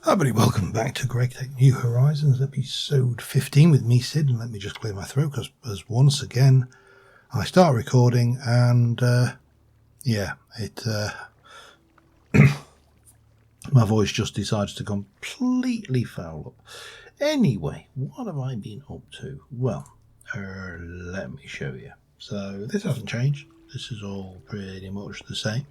Hi everybody, welcome back to GregTech New Horizons, episode 15 with me, Sid, and let me just clear my throat because once again I start recording and my voice just decides to completely foul up. Anyway, what have I been up to? Well, let me show you. So this hasn't changed. This is all pretty much the same.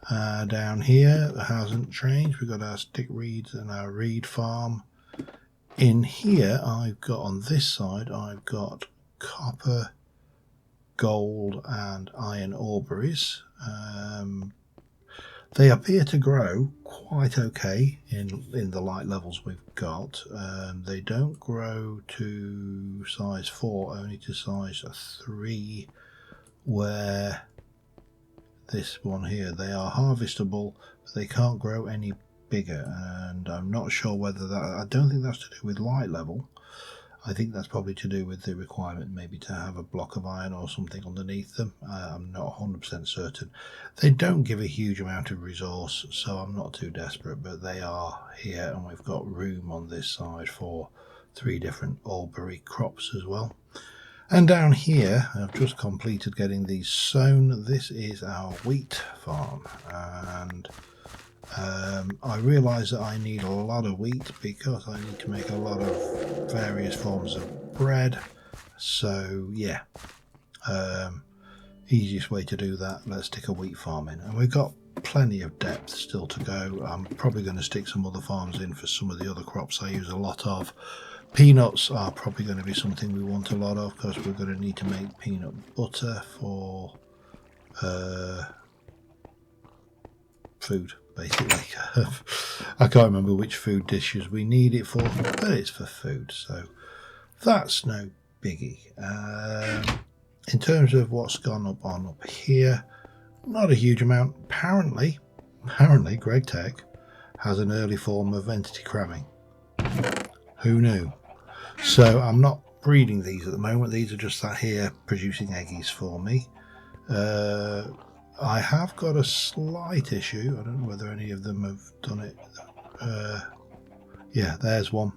Down here, it hasn't changed. We've got our stick reeds and our reed farm. In here, I've got on this side, I've got copper, gold, and iron auberries. They appear to grow quite okay in the light levels we've got. They don't grow to size 4, only to size 3, where this one here, they are harvestable, but they can't grow any bigger, and I'm not sure whether that, I don't think that's to do with light level. I think that's probably to do with the requirement maybe to have a block of iron or something underneath them. I'm not 100% certain. They don't give a huge amount of resource, so I'm not too desperate, but they are here, and we've got room on this side for 3 different auberry crops as well. And down here, I've just completed getting these sown. This is our wheat farm, and I realise that I need a lot of wheat because I need to make a lot of various forms of bread. So yeah, easiest way to do that, let's stick a wheat farm in. And we've got plenty of depth still to go. I'm probably going to stick some other farms in for some of the other crops I use a lot of. Peanuts are probably going to be something we want a lot of because we're going to need to make peanut butter for food, basically. I can't remember which food dishes we need it for, but it's for food, so that's no biggie. In terms of what's gone up here, not a huge amount. Apparently GregTech has an early form of entity cramming. Who knew? So I'm not breeding these at the moment. These are just sat here producing eggies for me. I have got a slight issue. I don't know whether any of them have done it. Yeah, there's one.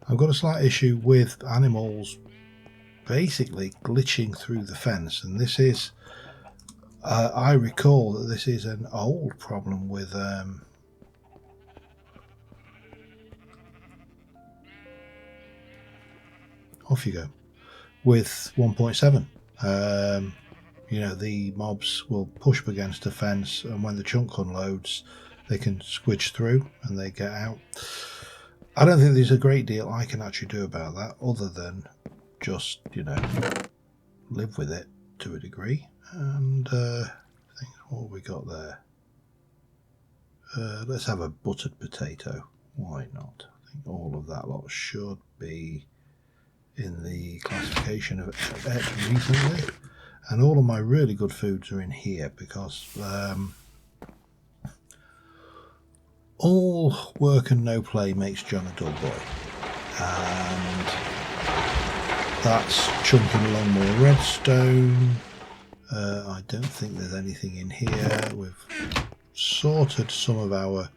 I've got a slight issue with animals basically glitching through the fence, and this is I recall that this is an old problem with off you go with 1.7. You know, the mobs will push up against a fence, and when the chunk unloads they can squidge through and they get out. I don't think there's a great deal I can actually do about that other than just, you know, live with it to a degree. And I think what have we got there? Let's have a buttered potato. Why not? I think all of that lot should be in the classification of et recently, and all of my really good foods are in here because all work and no play makes John a dull boy, and that's chunking along more redstone. I don't think there's anything in here. We've sorted some of our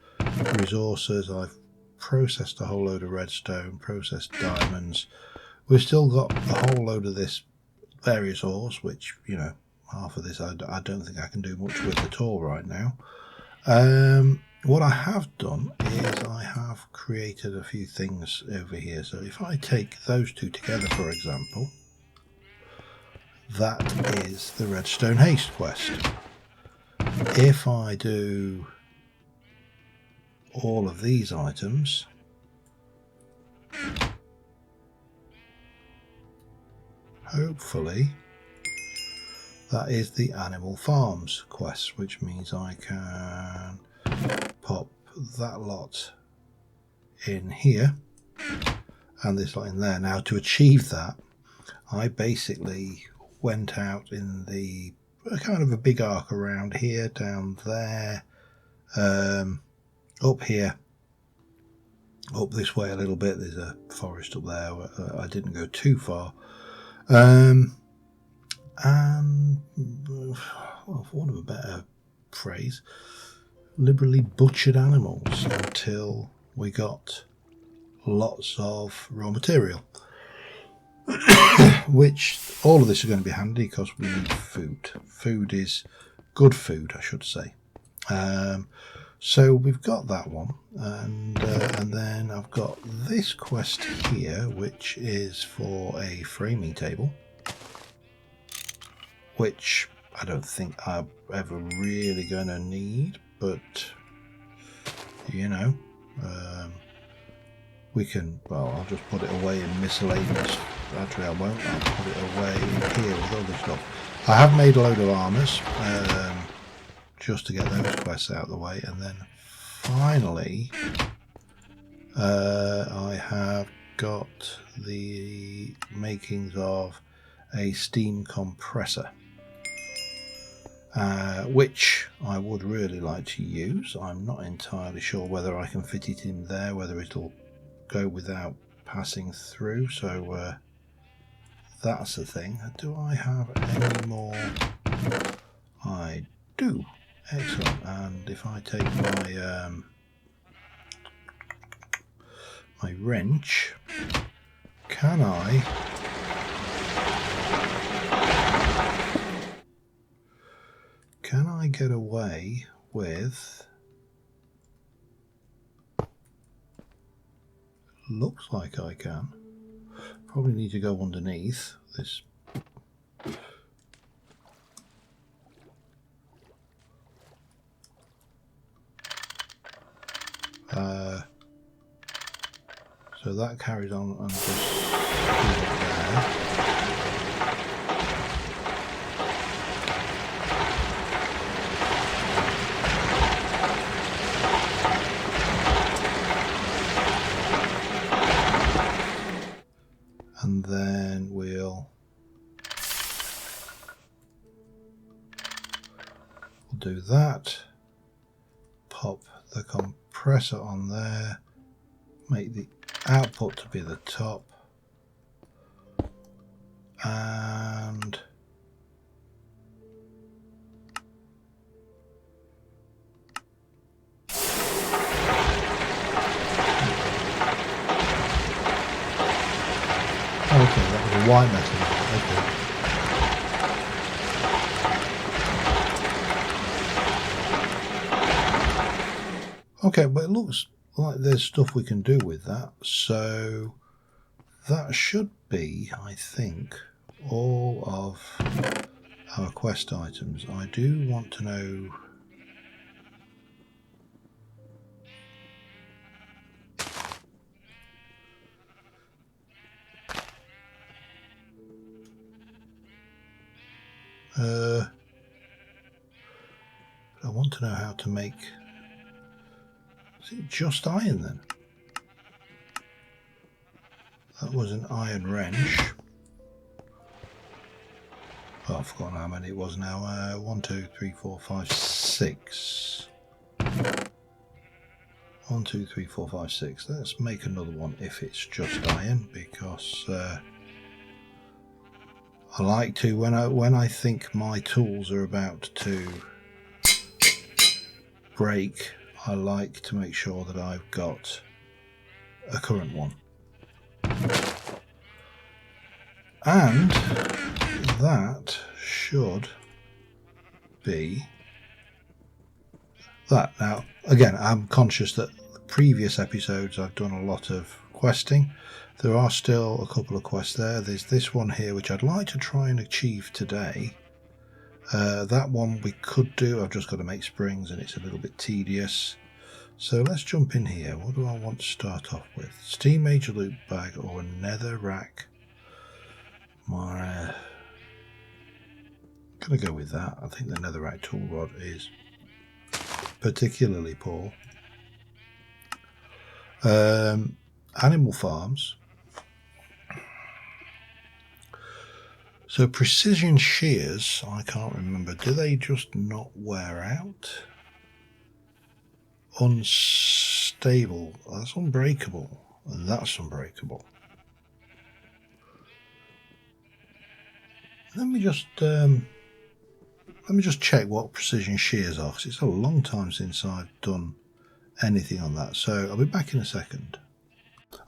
resources. I've processed a whole load of redstone, processed diamonds. We've still got a whole load of this various ores, which, you know, half of this I don't think I can do much with at all right now. What I have done is I have created a few things over here. So if I take those two together, for example, that is the redstone haste quest. If I do all of these items, hopefully that is the animal farms quest, which means I can pop that lot in here and this lot in there. Now, to achieve that, I basically went out in the kind of a big arc around here, down there, up here, up this way a little bit. There's a forest up there. I didn't go too far. And well, for want of a better phrase, liberally butchered animals until we got lots of raw material. Which all of this is going to be handy because we need food. Food is good food, I should say. So we've got that one, and then I've got this quest here, which is for a framing table, which I don't think I'm ever really going to need, but you know, we can. Well, I'll just put it away in miscellaneous. Actually, I won't. I'll put it away in here with other stuff. I have made a load of armors. Just to get those quests out of the way, and then finally I have got the makings of a steam compressor, which I would really like to use. I'm not entirely sure whether I can fit it in there, whether it'll go without passing through, so that's the thing. Do I have any more? I do. Excellent. And if I take my my wrench, can I get away with? Looks like I can. Probably need to go underneath this. So that carries on and just there. And then we'll do that. Pop the compressor on there. Make the output to be the top, and okay, that was a white metal. Okay, but it looks like there's stuff we can do with that, so that should be, I think, all of our quest items. I do want to know I want to know how to make. Is it just iron then? That was an iron wrench. Oh, I've forgotten how many it was now. 1, 2, 3, 4, 5, 6. 1, 2, 3, 4, 5, 6. Let's make another one if it's just iron, because I like to, when I think my tools are about to break, I like to make sure that I've got a current one. And that should be that. Now, again, I'm conscious that the previous episodes I've done a lot of questing. There are still a couple of quests there. There's this one here which I'd like to try and achieve today. That one we could do. I've just got to make springs and it's a little bit tedious. So let's jump in here. What do I want to start off with? Steam Major Loot Bag or a Nether Rack? I'm going to go with that. I think the Netherrack tool rod is particularly poor. Animal farms. So precision shears, I can't remember. Do they just not wear out? Unstable. That's unbreakable. And that's unbreakable. Let me just let me just check what precision shears are, because it's a long time since I've done anything on that. So I'll be back in a second.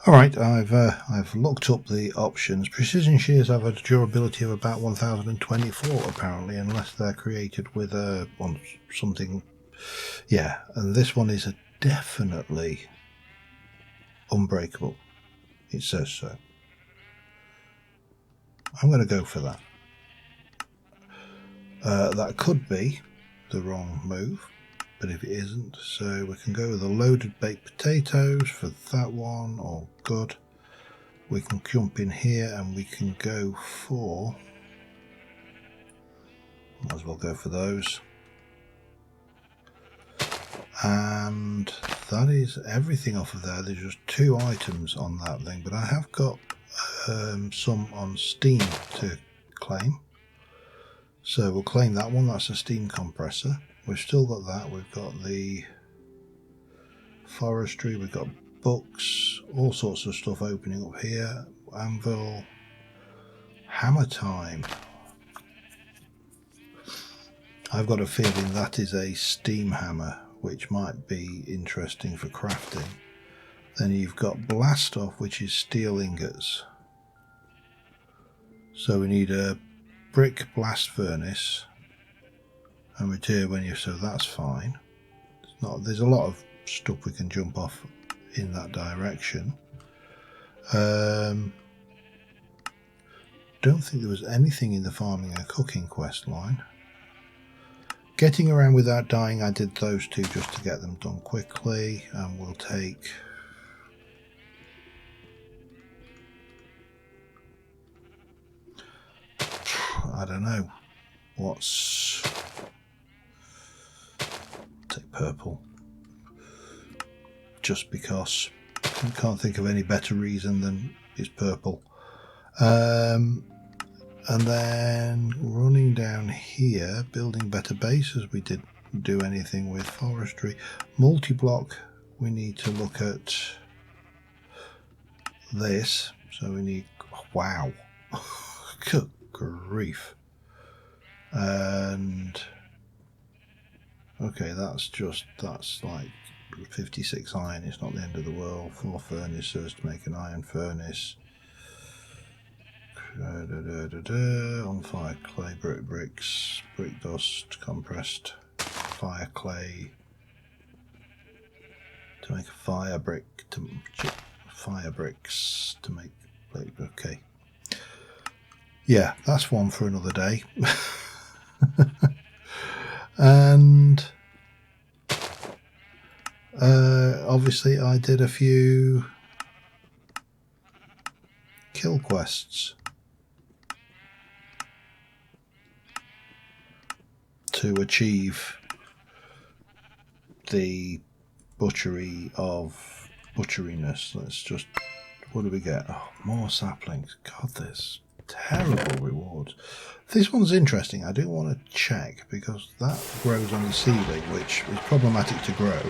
Alright, I've looked up the options. Precision shears have a durability of about 1024 apparently, unless they're created with on something. Yeah, and this one is definitely unbreakable. It says so. I'm going to go for that. That could be the wrong move, but if it isn't, so we can go with the loaded baked potatoes for that one. All good. We can jump in here and we can go for, might as well go for those. And that is everything off of there. There's just 2 items on that thing, but I have got some on Steam to claim. So we'll claim that one. That's a steam compressor. We've still got that. We've got the forestry. We've got books. All sorts of stuff opening up here. Anvil. Hammer time. I've got a feeling that is a steam hammer, which might be interesting for crafting. Then you've got blast off, which is steel ingots. So we need a brick blast furnace and return when you, so that's fine. It's not, there's a lot of stuff we can jump off in that direction. Don't think there was anything in the farming and cooking quest line. Getting around without dying, I did those 2 just to get them done quickly, and we'll take I don't know what's, take purple just because I can't think of any better reason than it's purple. And then running down here, building better bases. We didn't do anything with forestry. Multi-block, we need to look at this. So we need, wow, good grief. And okay, that's like 56 iron. It's not the end of the world. 4 furnaces to make an iron furnace. On fire clay, bricks, brick dust, compressed fire clay to make a fire brick, to fire bricks to make. Okay, yeah, that's one for another day. And obviously I did a few kill quests to achieve the butchery of butcheriness. Let's just, what do we get? Oh, more saplings. God, there's terrible rewards. This one's interesting. I do want to check because that grows on the ceiling, which is problematic to grow.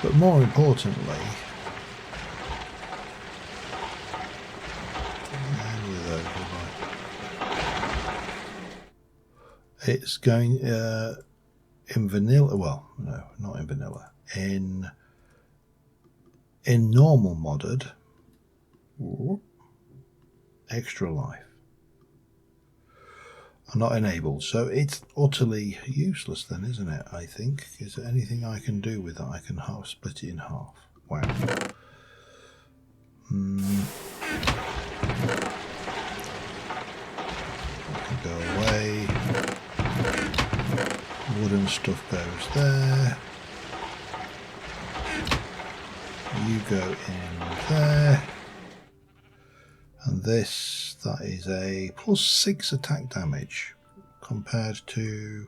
But more importantly, it's going in vanilla. Well, no, not in vanilla. In normal modded, extra life are not enabled, so it's utterly useless then, isn't it? I think. Is there anything I can do with that? I can split it in half. Wow. That can go away. Wooden stuff goes there. You go in there. And this, that is a +6 attack damage compared to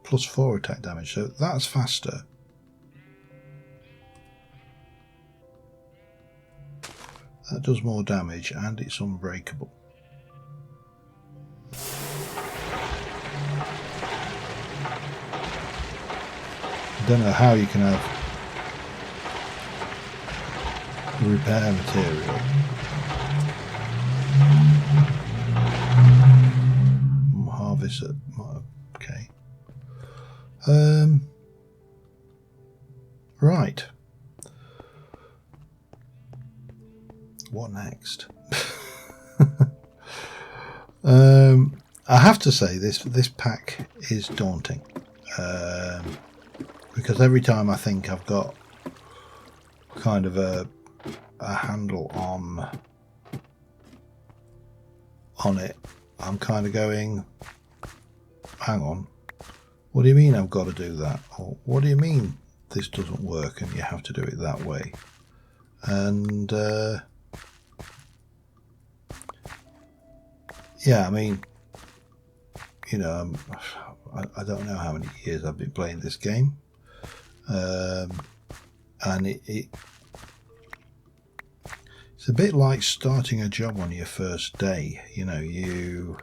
+4 attack damage. So that's faster. That does more damage and it's unbreakable. I don't know how you can have repair material. Harvest it. Okay. Right. What next? I have to say this pack is daunting, because every time I think I've got kind of a handle on it, I'm kind of going, hang on, what do you mean I've got to do that? Or what do you mean this doesn't work and you have to do it that way? And yeah, I mean, you know, I don't know how many years I've been playing this game, and it's a bit like starting a job on your first day. You know, you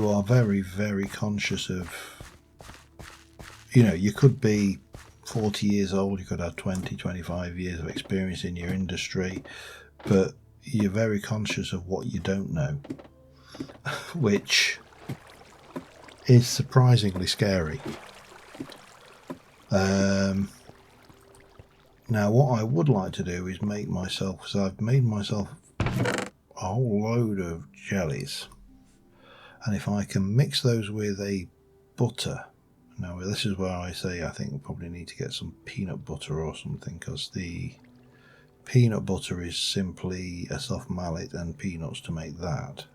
are very, very conscious of, you know, you could be 40 years old, you could have 20, 25 years of experience in your industry, but you're very conscious of what you don't know, which is surprisingly scary. Now what I would like to do is make myself, because I've made myself a whole load of jellies, and if I can mix those with a butter. Now this is where I say I think we probably need to get some peanut butter or something, because the peanut butter is simply a soft mallet and peanuts to make that.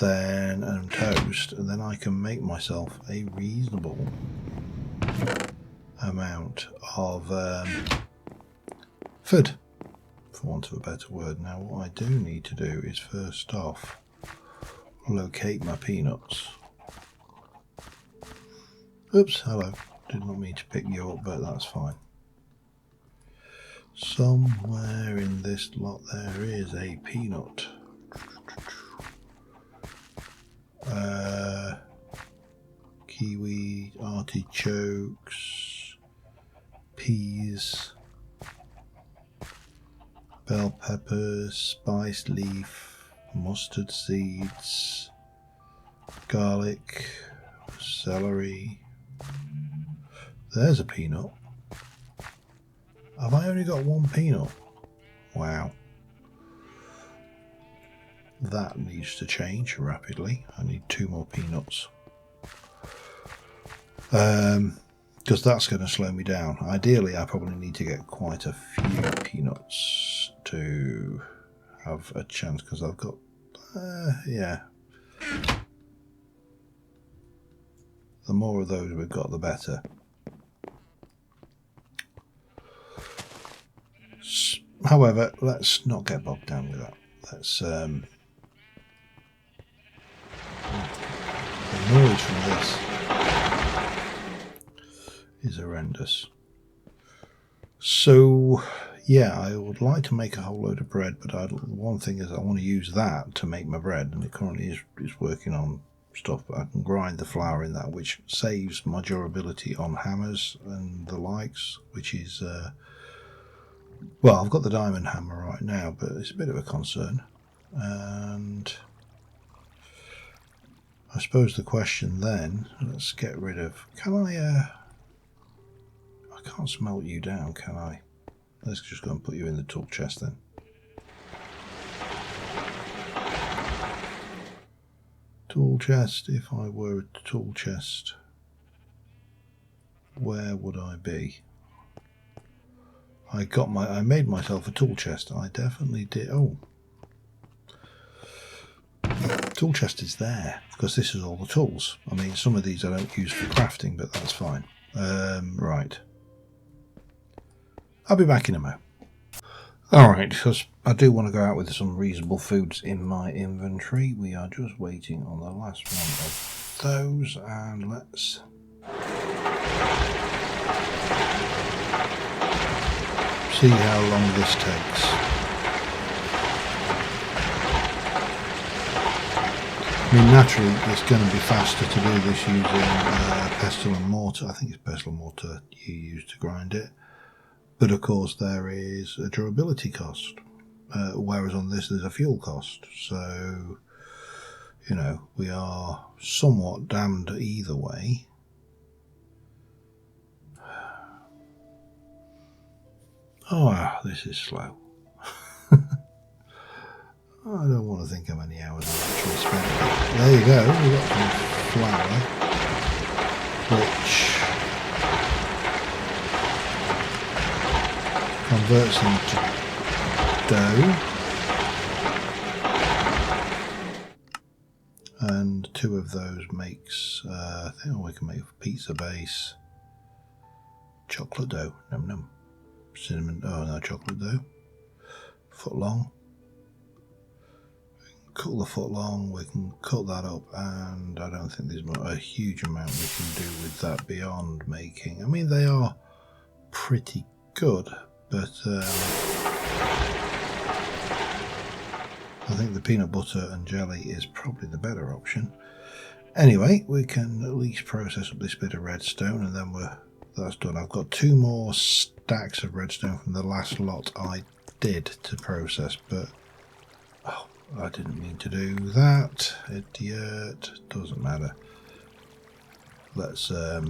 Then and toast, and then I can make myself a reasonable amount of food, for want of a better word. Now what I do need to do is first off locate my peanuts. Oops, hello, did not mean to pick you up, but that's fine. Somewhere in this lot there is a peanut. Kiwi, artichokes, peas, bell peppers, spice leaf, mustard seeds, garlic, celery. There's a peanut. Have I only got one peanut? Wow. That needs to change rapidly. I need 2 more peanuts. Because that's going to slow me down. Ideally, I probably need to get quite a few peanuts to have a chance, because I've got, yeah. The more of those we've got, the better. However, let's not get bogged down with that. Let's, the noise from this is horrendous. So, yeah, I would like to make a whole load of bread, but one thing is I want to use that to make my bread, and it currently is working on stuff, but I can grind the flour in that, which saves my durability on hammers and the likes, which is, well, I've got the diamond hammer right now, but it's a bit of a concern. And I suppose the question then, let's get rid of, can I can't smelt you down, can I? Let's just go and put you in the tool chest then. Tool chest, if I were a tool chest, where would I be? I made myself a tool chest. I definitely did. Oh, tool chest is there because this is all the tools. I mean, some of these I don't use for crafting, but that's fine. Right. I'll be back in a moment. Alright, because I do want to go out with some reasonable foods in my inventory. We are just waiting on the last one of those, and let's see how long this takes. I mean, naturally, it's going to be faster to do this using pestle and mortar. I think it's pestle and mortar you use to grind it. But of course there is a durability cost, whereas on this there's a fuel cost. So, you know, we are somewhat damned either way. Oh, this is slow. I don't want to think how many hours I've actually spent. There you go, we've got some flour, which converts into dough. And 2 of those makes, I think we can make pizza base, chocolate dough, num num, cinnamon, oh no, chocolate dough, foot long. Cut the foot long, we can cut that up, and I don't think there's a huge amount we can do with that beyond making. I mean, they are pretty good, but I think the peanut butter and jelly is probably the better option. Anyway, we can at least process up this bit of redstone, and then that's done. I've got 2 more stacks of redstone from the last lot I did to process, but oh, I didn't mean to do that. Idiot. Doesn't matter. Let's not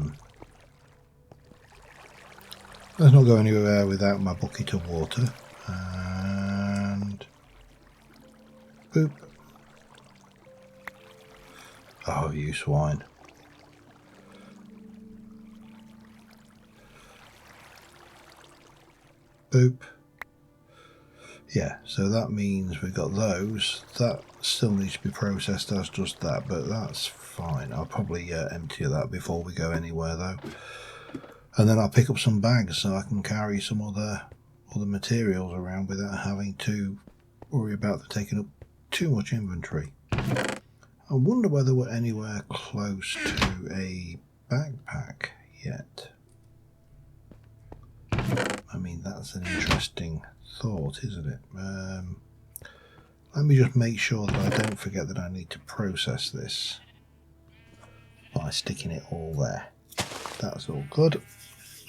go anywhere without my bucket of water. And boop. Oh, you swine. Boop. Yeah, so that means we've got those. That still needs to be processed as just that, but that's fine. I'll probably empty that before we go anywhere though. And then I'll pick up some bags so I can carry some other materials around without having to worry about them taking up too much inventory. I wonder whether we're anywhere close to a backpack yet. I mean, that's an interesting thought, isn't it? Let me just make sure that I don't forget that I need to process this by sticking it all there. That's all good.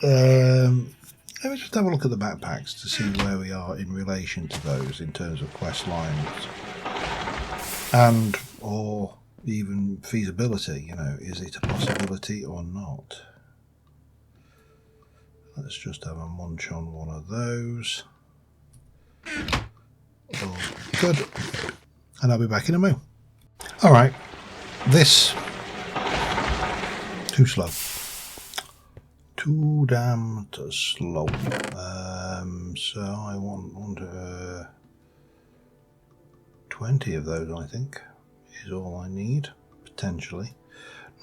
Let me just have a look at the backpacks to see where we are in relation to those in terms of quest lines and or even feasibility. You know, is it a possibility or not? Let's just have a munch on one of those. All good. And I'll be back in a moment. Alright. This. Too slow. Too damn slow. So I want 20 of those, I think, is all I need, potentially.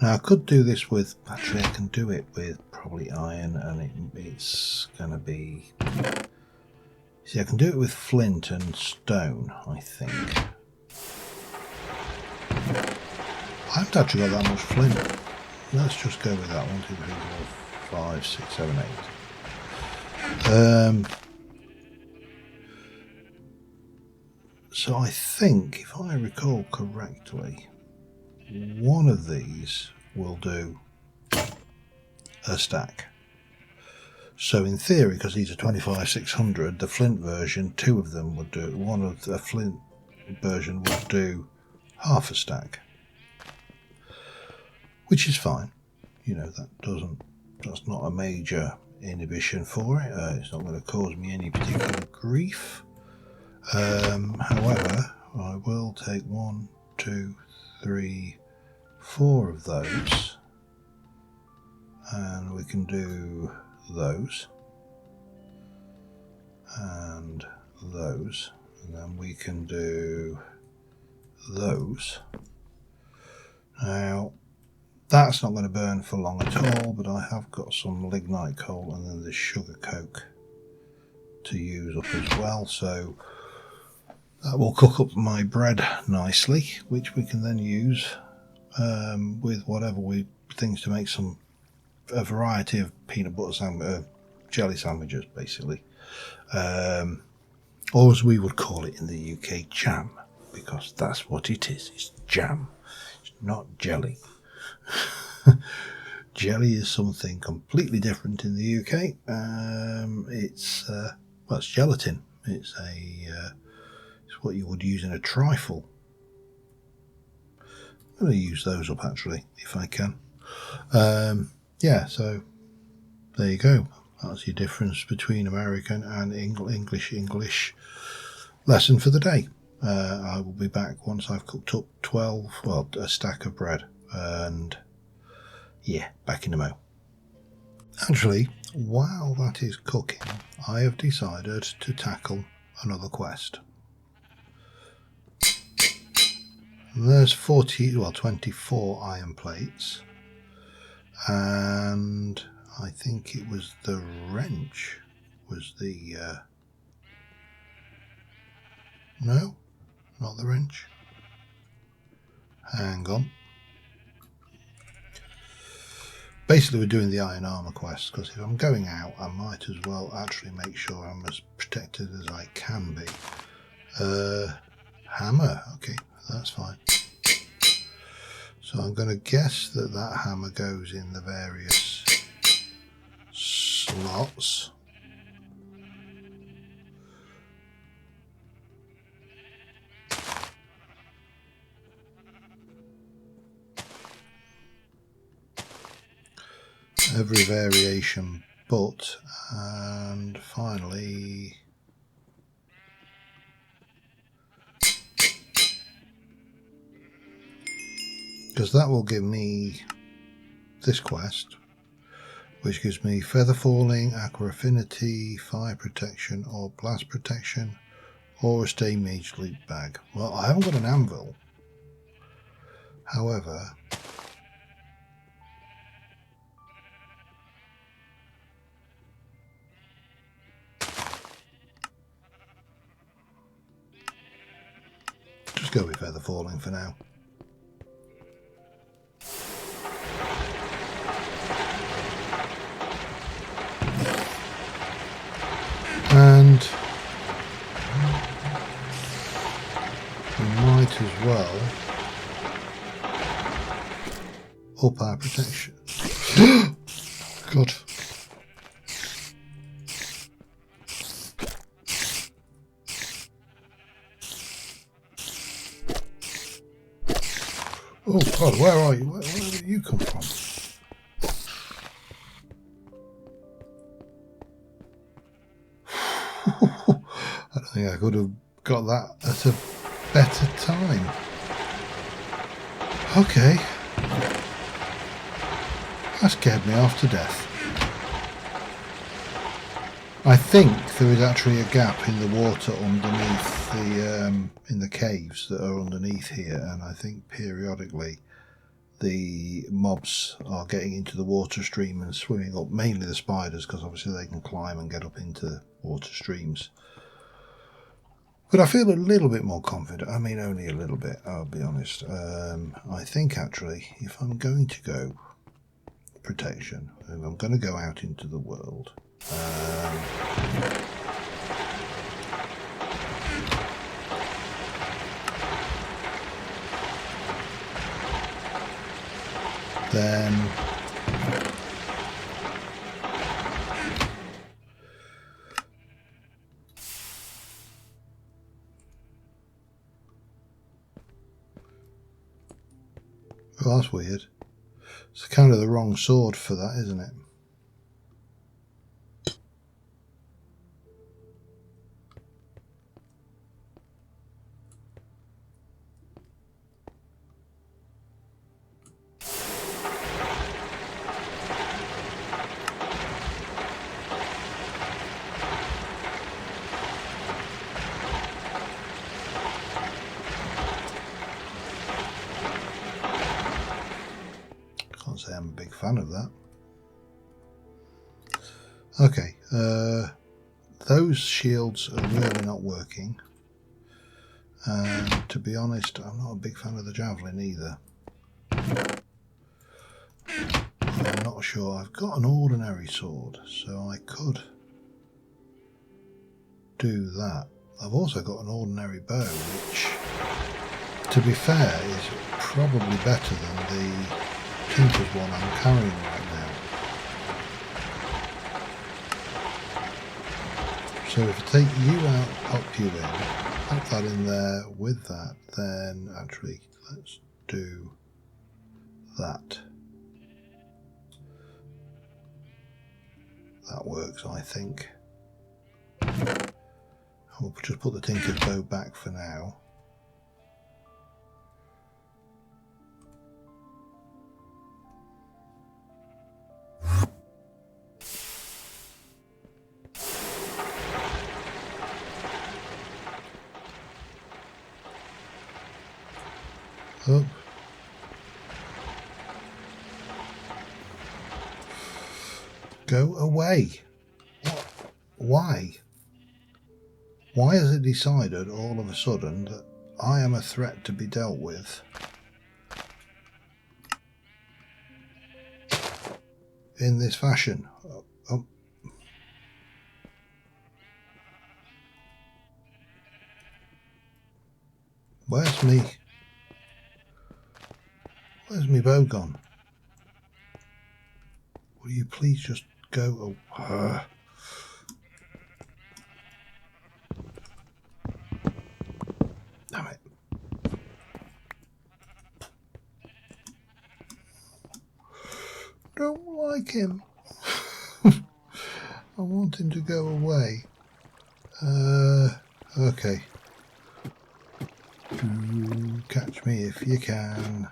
Now I could do this with, actually I can do it with probably iron, and it's going to be, see, I can do it with flint and stone, I think. I haven't actually got that much flint. Let's just go with that. 1, 2, 3, 4, 5, 6, 7, 8. So I think, if I recall correctly, one of these will do a stack. So in theory, because these are 25,600, the flint version, 2 of them would do, one of the flint version would do half a stack, which is fine. You know, that's not a major inhibition for it. It's not going to cause me any particular grief. However, I will take 1, 2, 3, 4 of those, and we can do those and those, and then we can do those. Now that's not going to burn for long at all, but I have got some lignite coal and then the sugar coke to use up as well, so that will cook up my bread nicely, which we can then use with whatever things to make a variety of peanut butter jelly sandwiches, basically, or as we would call it in the UK, jam, because that's what it is. It's jam. It's not jelly. Jelly is something completely different in the UK. It's gelatin. It's what you would use in a trifle. I'm going to use those up actually, if I can. Yeah, so there you go. That's your difference between American and English lesson for the day. I will be back once I've cooked up a stack of bread, and yeah, back in a mo. Actually, while that is cooking, I have decided to tackle another quest. There's 24 iron plates, and I think it was the wrench was the no, not the wrench. Hang on. Basically, we're doing the iron armor quest because if I'm going out, I might as well actually make sure I'm as protected as I can be. Hammer, okay, that's fine. So I'm going to guess that hammer goes in the various slots. Every variation but, and finally because that will give me this quest, which gives me feather falling, aqua affinity, fire protection or blast protection, or a stay mage loot bag. Well, I haven't got an anvil, however just go with feather falling for now. And we might as well up our protection. God. Oh God, where are you? Where did you come from? I don't think I could have got that at a better time. Okay. That scared me half to death. I think there is actually a gap in the water underneath in the caves that are underneath here, and I think periodically the mobs are getting into the water stream and swimming up, mainly the spiders, because obviously they can climb and get up into water streams. But I feel a little bit more confident. I mean, only a little bit, I'll be honest. I think actually, if I'm going to go protection, if I'm going to go out into the world, then well, that's weird. It's kind of the wrong sword for that, isn't it? Can't say I'm a big fan of that. Okay, those shields are really not working, and to be honest, I'm not a big fan of the javelin either. I'm not sure. I've got an ordinary sword, so I could do that. I've also got an ordinary bow, which, to be fair, is probably better than the Tinker's one I'm carrying right now. So if I take you out, pop you in, pop that in there with that, then actually let's do that. That works, I think. We'll just put the Tinker's bow back for now. Oh. Go away. What? Why? Why has it decided all of a sudden that I am a threat to be dealt with in this fashion? Oh. Where's me bow gone? Will you please just go? Damn it. Don't like him. I want him to go away. Okay. Catch me if you can.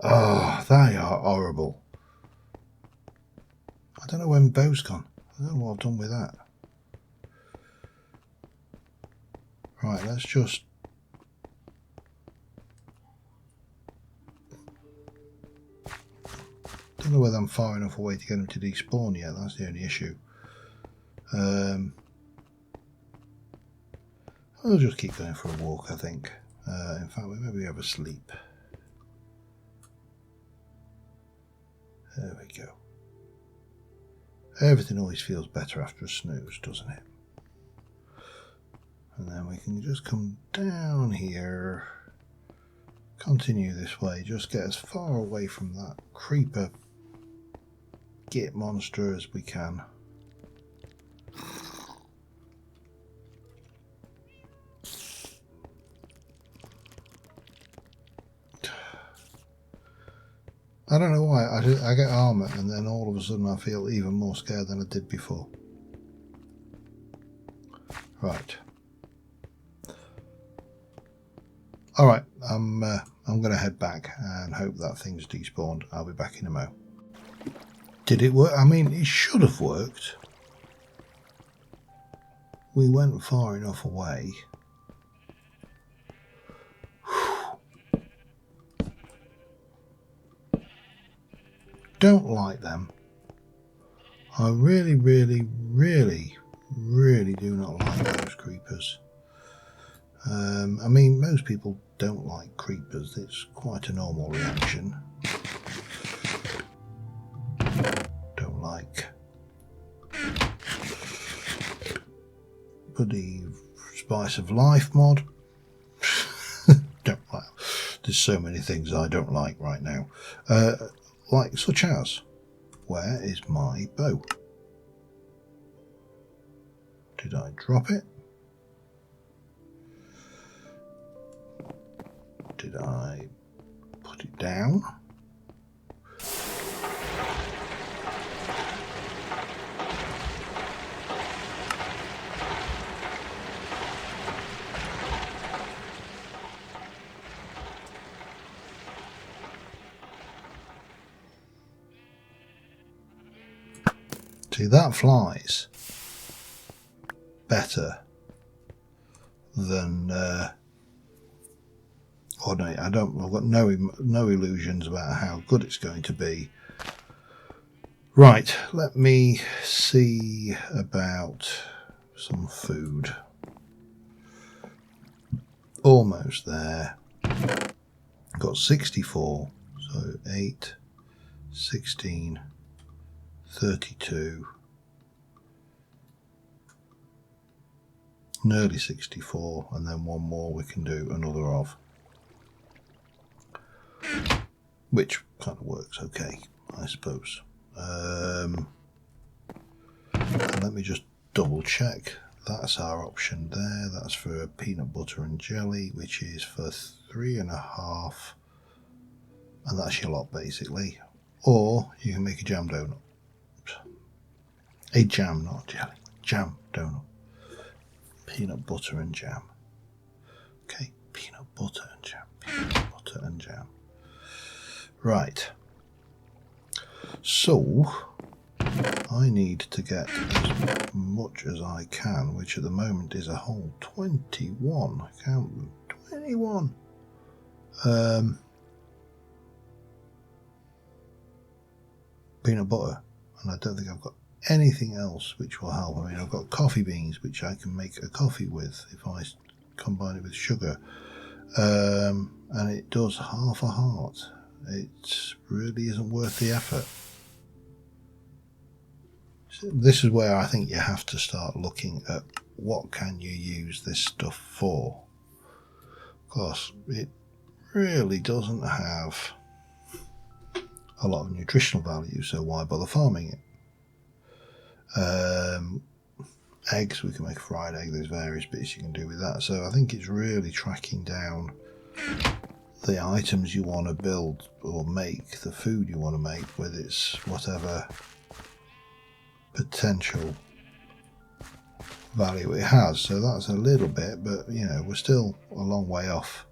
Oh, they are horrible. I don't know where my bow's gone. I don't know what I've done with that. Right, let's just... don't know whether I'm far enough away to get him to despawn yet. That's the only issue. I'll just keep going for a walk, I think. In fact, we maybe have a sleep. There we go. Everything always feels better after a snooze, doesn't it? And then we can just come down here, continue this way, just get as far away from that creeper git monster as we can. I don't know why, I get armor and then all of a sudden I feel even more scared than I did before. Right. Alright, I'm going to head back and hope that thing's despawned. I'll be back in a mo. Did it work? I mean, it should have worked. We went far enough away. Don't like them. I really, really, really, really do not like those creepers. I mean, most people don't like creepers. It's quite a normal reaction. Don't like bloody Spice of Life mod. Don't like. There's so many things I don't like right now. Like such as, where is my bow? Did I drop it? Did I put it down? See, that flies better than ordinary. I've got no illusions about how good it's going to be. Right, let me see about some food. Almost there. Got 64, so 8, 16, 32. nearly 64, and then one more we can do another of, which kind of works okay, I suppose. And let me just double check. That's our option there. That's for peanut butter and jelly, which is for 3.5, and that's your lot basically. Or you can make a jam donut. A jam, not jelly. Jam donut. Peanut butter and jam. Okay, peanut butter and jam. Peanut butter and jam. Right. So I need to get as much as I can, which at the moment is a whole 21. I count them. 21. Peanut butter, and I don't think I've got anything else which will help. I mean, I've got coffee beans which I can make a coffee with if I combine it with sugar, and it does half a heart. It really isn't worth the effort. So this is where I think you have to start looking at what can you use this stuff for. Of course, it really doesn't have a lot of nutritional value, so why bother farming it? Eggs, we can make a fried egg. There's various bits you can do with that. So I think it's really tracking down the items you want to build or make, the food you want to make, with its whatever potential value it has. So that's a little bit, but you know, we're still a long way off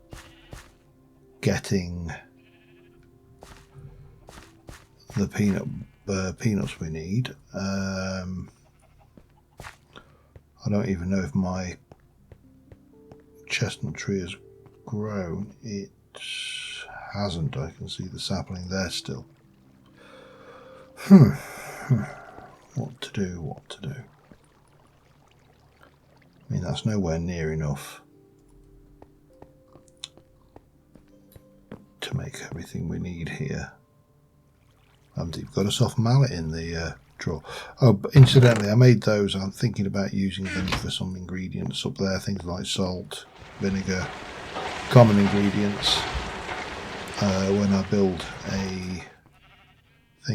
getting the peanuts we need. I don't even know if my chestnut tree has grown. It hasn't. I can see the sapling there still. What to do, what to do? I mean, that's nowhere near enough to make everything we need here. And you've got a soft mallet in the drawer. Oh, but incidentally, I made those. I'm thinking about using them for some ingredients up there, things like salt, vinegar, common ingredients, when I build a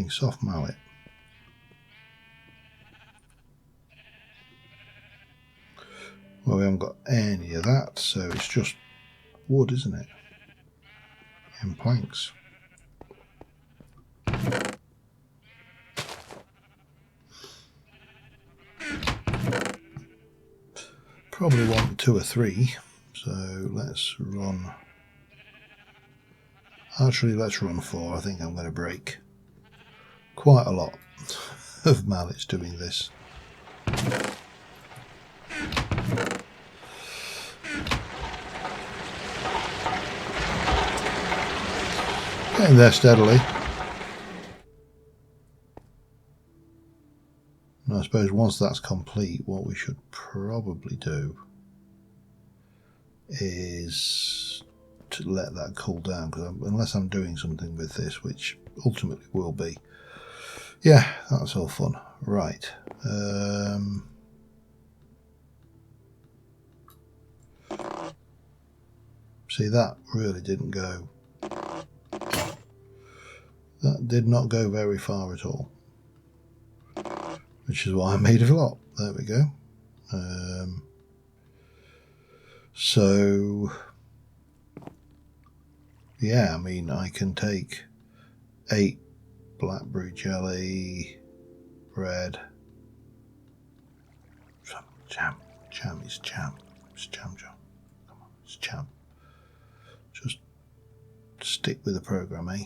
soft mallet. Well, we haven't got any of that, so it's just wood, isn't it? In planks. Probably want 2 or 3, so let's run. Actually, let's run 4. I think I'm going to break quite a lot of mallets doing this. Getting there steadily. And I suppose once that's complete, what we should probably do is to let that cool down, because unless I'm doing something with this, which ultimately will be, yeah, that's all fun. Right. See, that really didn't go. That did not go very far at all, which is why I made it a lot. There we go. So, yeah, I mean, I can take 8 blackberry jelly, bread, jam. Jam is jam. It's jam. Come on, it's jam. Just stick with the program, eh?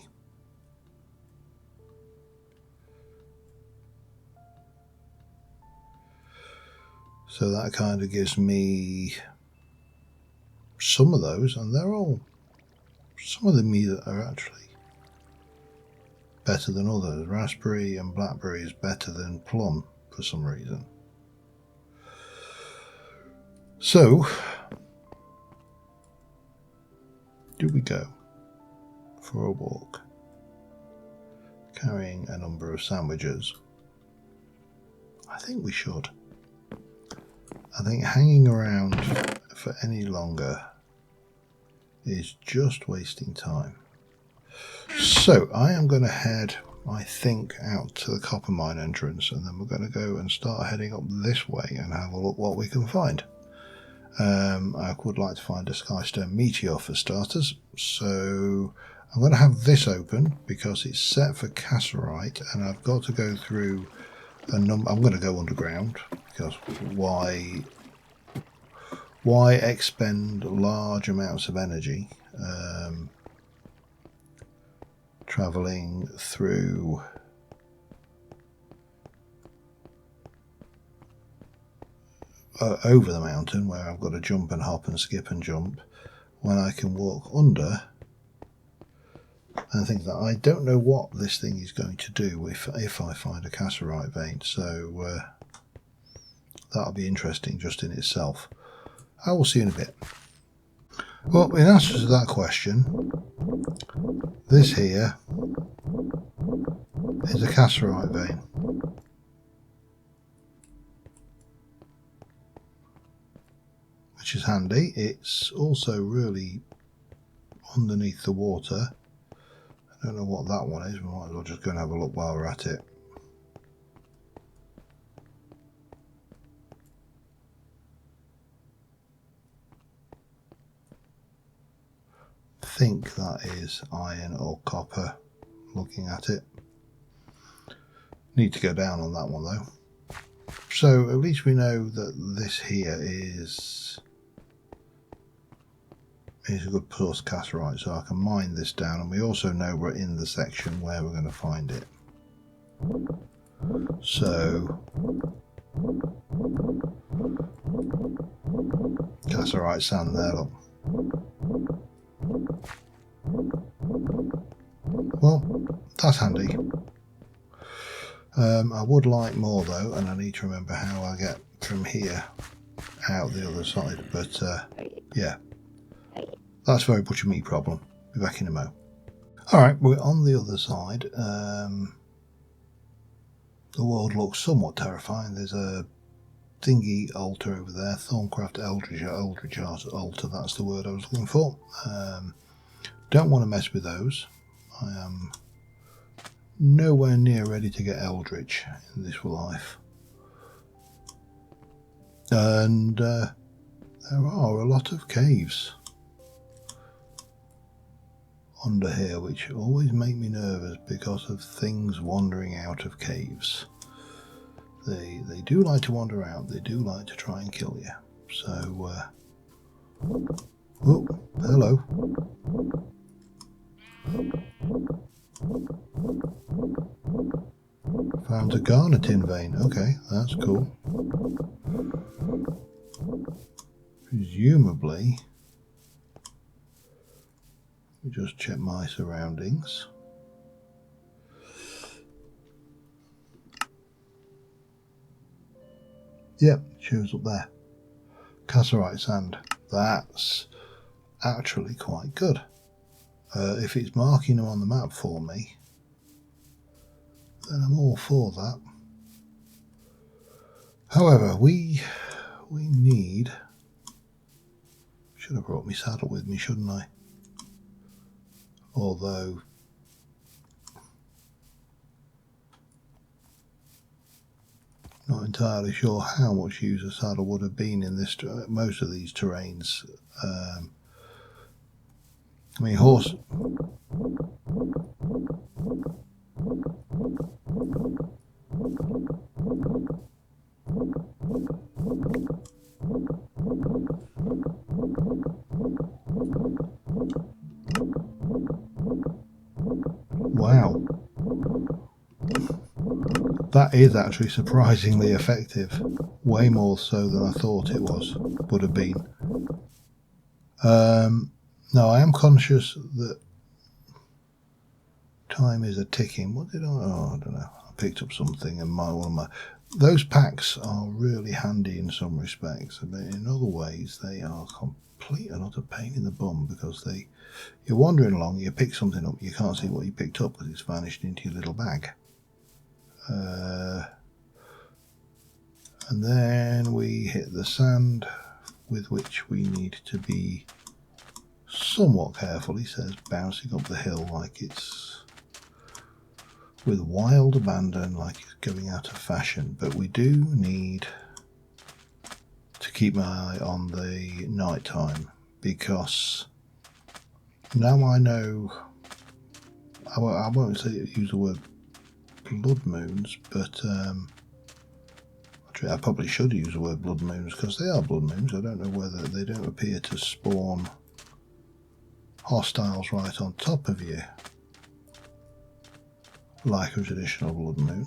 So that kind of gives me some of those, and they're all, some of them either are actually better than others. Raspberry and blackberry is better than plum for some reason. So, do we go for a walk, carrying a number of sandwiches? I think we should. I think hanging around for any longer is just wasting time. So I am going to head, I think, out to the copper mine entrance, and then we're going to go and start heading up this way and have a look what we can find. I would like to find a skystone meteor for starters, so I'm going to have this open because it's set for cassiterite, and I've got to go through a number. I'm going to go underground because why expend large amounts of energy traveling through over the mountain where I've got to jump and hop and skip and jump when I can walk under and think that I don't know what this thing is going to do if I find a cassiterite vein, so that'll be interesting just in itself. I will see you in a bit. Well, in answer to that question, this here is a cassiterite vein. Which is handy. It's also really underneath the water. I don't know what that one is. We might as well just go and have a look while we're at it. I think that is iron or copper, looking at it. Need to go down on that one though. So at least we know that this here is a good source of cassiterite, so I can mine this down, and we also know we're in the section where we're going to find it. So cassiterite sand there, look. Well, that's handy. I would like more though, and I need to remember how I get from here out the other side, but yeah, that's very much a me problem. Be back in a mo. Alright, we're on the other side. The world looks somewhat terrifying. There's a thingy altar over there, Thorncraft Eldritch altar, that's the word I was looking for. Don't want to mess with those. I am nowhere near ready to get Eldritch in this life. And there are a lot of caves under here which always make me nervous because of things wandering out of caves. They do like to wander out, they do like to try and kill you. So oh, hello. Found a garnetin vein. Okay, that's cool. Presumably, just check my surroundings. Yep, shows up there. Cassiterite sand. That's actually quite good. If it's marking them on the map for me, then I'm all for that. However, we need... Should have brought my saddle with me, shouldn't I? Although not entirely sure how much use a saddle would have been in this most of these terrains. I mean, horse. Wow. That is actually surprisingly effective. Way more so than I thought it would have been. No, I am conscious that time is a ticking. What did I... Oh, I don't know. I picked up something and those packs are really handy in some respects. But in other ways, they are complete and utter pain in the bum because you're wandering along, you pick something up, you can't see what you picked up because it's vanished into your little bag. And then we hit the sand, with which we need to be somewhat careful. He says bouncing up the hill like it's with wild abandon, like it's going out of fashion. But we do need to keep my eye on the night time, because now I know, I won't say use the word blood moons, but actually I probably should use the word blood moons, because they are blood moons. I don't know whether they don't appear to spawn hostiles right on top of you like a traditional blood moon.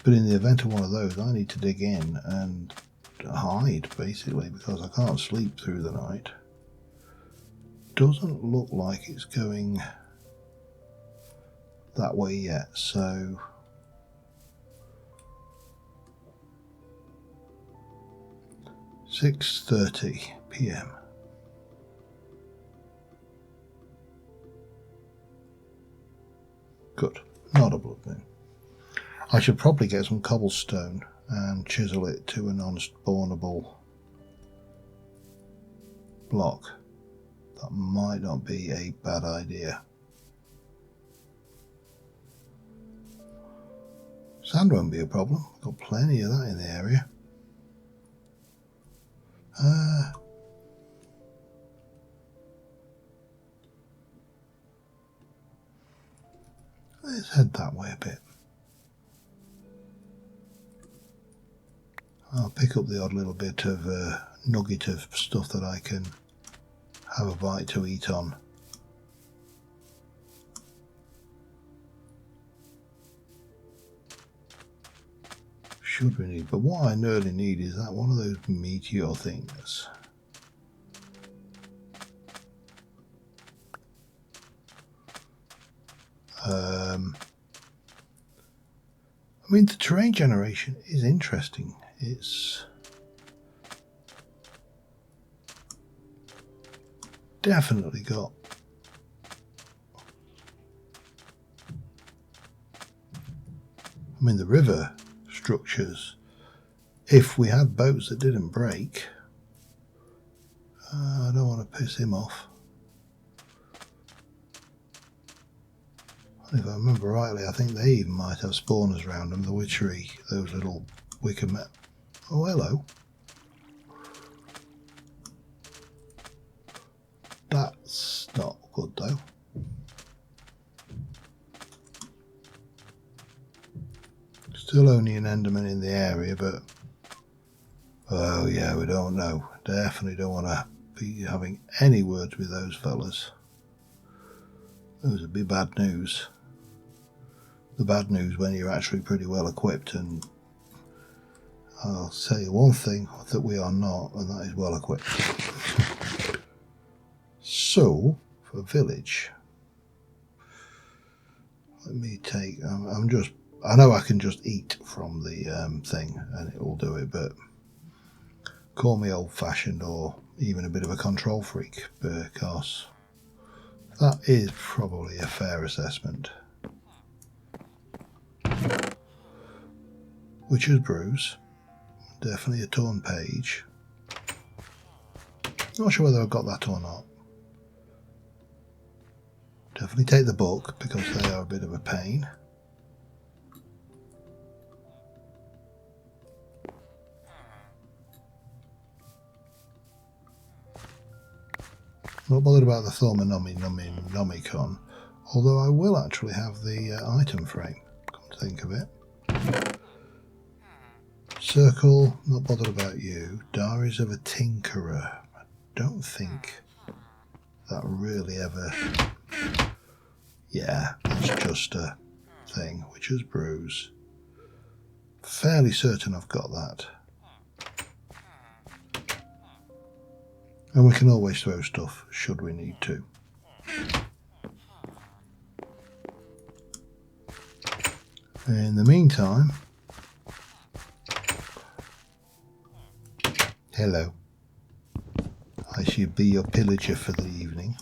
But in the event of one of those, I need to dig in and hide, basically, because I can't sleep through the night. Doesn't look like it's going that way yet, so (6:30 p.m). Good, not a blood moon. I should probably get some cobblestone and chisel it to a non-spawnable block. That might not be a bad idea. Sand won't be a problem. Got plenty of that in the area. Let's head that way a bit. I'll pick up the odd little bit of nugget of stuff that I can have a bite to eat on. Should we need, but what I really need is that one of those meteor things. I mean, the terrain generation is interesting. It's definitely got the river structures, if we had boats that didn't break, I don't want to piss him off. If I remember rightly, I think they even might have spawners around them, the witchery, those little wicker men. Oh, hello. That's not good though. Still only an enderman in the area, but oh yeah, we don't know. Definitely don't want to be having any words with those fellas. Those would be bad news. The bad news when you're actually pretty well equipped, and I'll tell you one thing that we are not, and that is well equipped. So, for village, let me take, I know I can just eat from the thing and it will do it, but call me old-fashioned or even a bit of a control freak, because that is probably a fair assessment. Witcher's Brews, definitely a torn page. Not sure whether I've got that or not. Definitely take the book, because they are a bit of a pain. Not bothered about the Nomicon, although I will actually have the item frame, come to think of it. Circle, not bothered about you. Diaries of a Tinkerer. I don't think that really ever... Yeah, that's just a thing. Witcher's Brews. Fairly certain I've got that. And we can always throw stuff should we need to. In the meantime, hello. I shall be your pillager for the evening.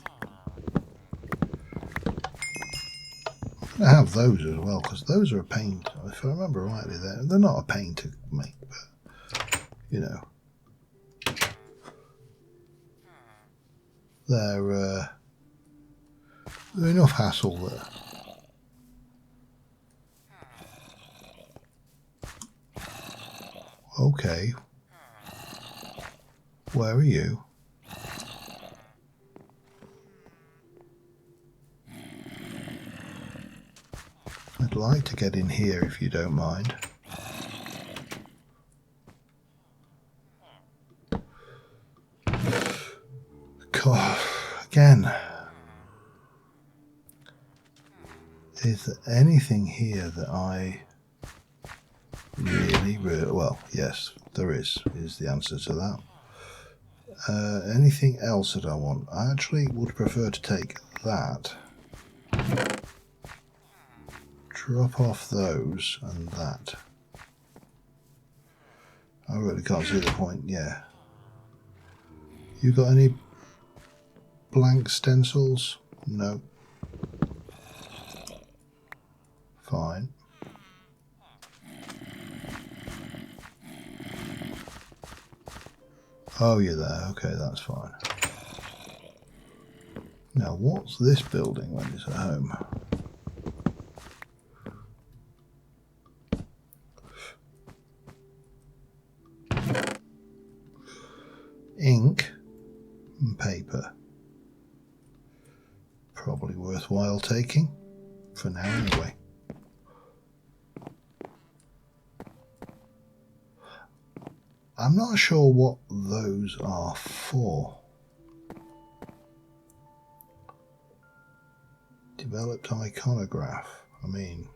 going to have those as well, because those are a pain. If I remember rightly, they're not a pain to make, but you know, they're enough hassle there. Okay, where are you? I'd like to get in here if you don't mind. God, again. Is there anything here that I really, well, yes, there is the answer to that. Anything else that I want? I actually would prefer to take that, drop off those and that. I really can't see the point. Yeah. You got any blank stencils? No. Fine. Oh, you're there. Okay, that's fine. Now, what's this building when it's at home? Ink and paper. Probably worthwhile taking. For now, anyway. I'm not sure what those are for. Developed iconograph. I mean,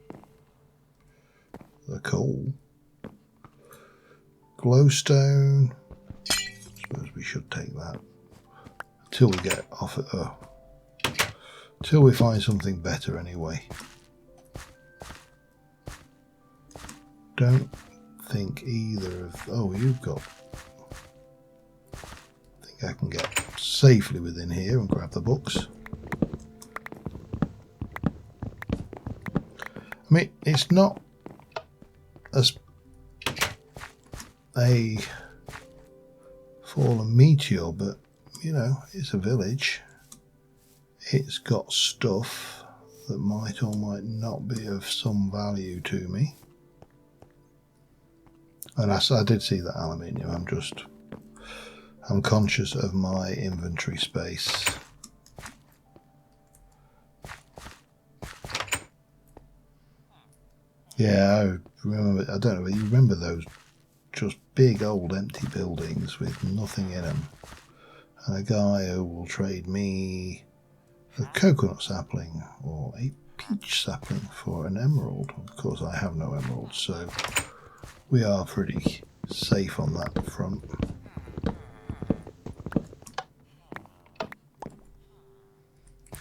they're cool. Glowstone. Suppose we should take that. Until we get off it. Oh. Till we find something better anyway. Don't think either of... Oh, you've got... I think I can get safely within here and grab the books. I mean, it's not as a fallen meteor, but, you know, it's a village. It's got stuff that might or might not be of some value to me. And I did see that aluminium. I'm conscious of my inventory space. Yeah, I remember. I don't know. You remember those just big old empty buildings with nothing in them, and a guy who will trade me a coconut sapling or a peach sapling for an emerald. Of course, I have no emeralds, so we are pretty safe on that front.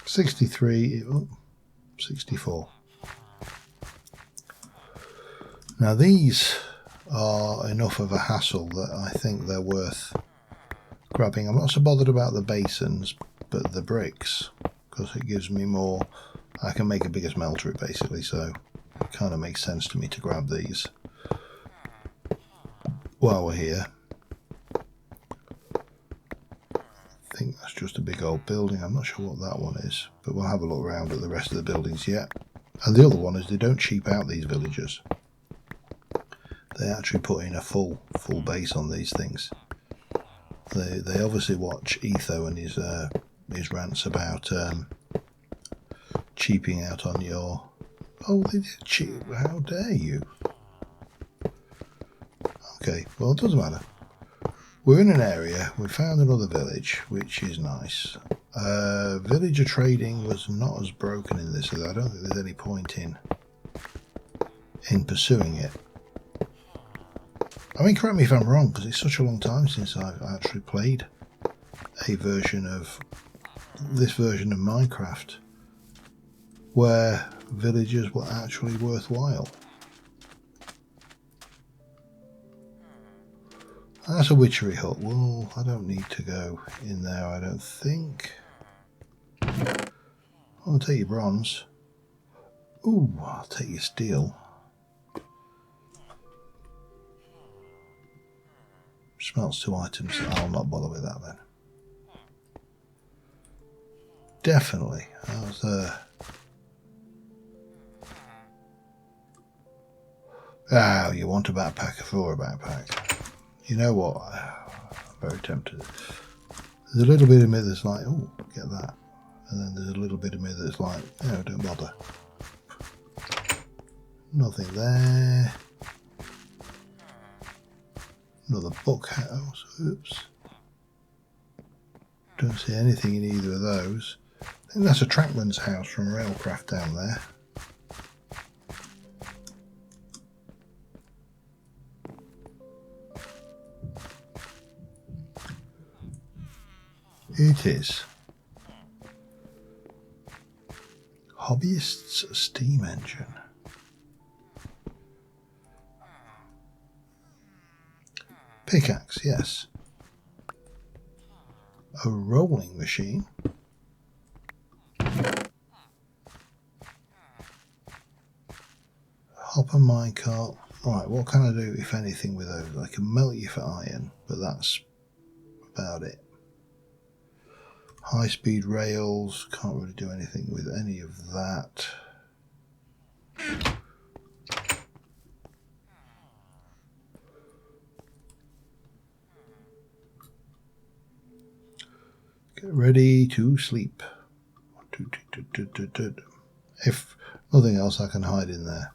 $63, oh, $64. Now these are enough of a hassle that I think they're worth grabbing. I'm not so bothered about the basins, but the bricks, because it gives me more. I can make a bigger smelter basically, so it kind of makes sense to me to grab these while we're here. I think that's just a big old building. I'm not sure what that one is, but we'll have a look around at the rest of the buildings yet. And the other one is they don't cheap out these villagers. They actually put in a full base on these things. They obviously watch Etho and his rants about cheaping out on your... Oh, they did cheap. How dare you? Okay, well, it doesn't matter. We're in an area. We found another village, which is nice. Villager trading was not as broken in this, so I don't think there's any point in pursuing it. I mean, correct me if I'm wrong, because it's such a long time since I've actually played a version of this version of Minecraft where villagers were actually worthwhile. That's a witchery hut. Well, I don't need to go in there, I don't think. I'll take your bronze. Ooh, I'll take your steel. Smelts 2 items. I'll not bother with that then. Definitely. That was oh, you want a backpack for a backpack. You know what? I'm very tempted. There's a little bit of me that's like, oh, get that. And then there's a little bit of me that's like, no, don't bother. Nothing there. Another book house. Oops. Don't see anything in either of those. I think that's a trackman's house from Railcraft down there. It is. Hobbyist's steam engine. Pickaxe, yes. A rolling machine. Hopper minecart. Right, what can I do, if anything, with those? I can melt you for iron, but that's about it. High-speed rails. Can't really do anything with any of that. Get ready to sleep. If nothing else, I can hide in there.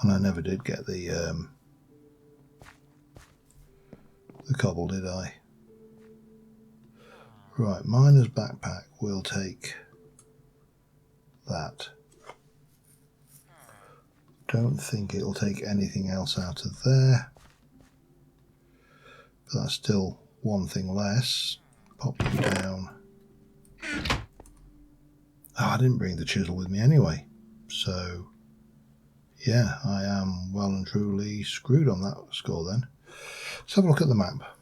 And I never did get the cobble, did I? Right, miner's backpack will take that. Don't think it'll take anything else out of there. But that's still one thing less. Pop you down. Oh, I didn't bring the chisel with me anyway. So, yeah, I am well and truly screwed on that score then. Let's have a look at the map.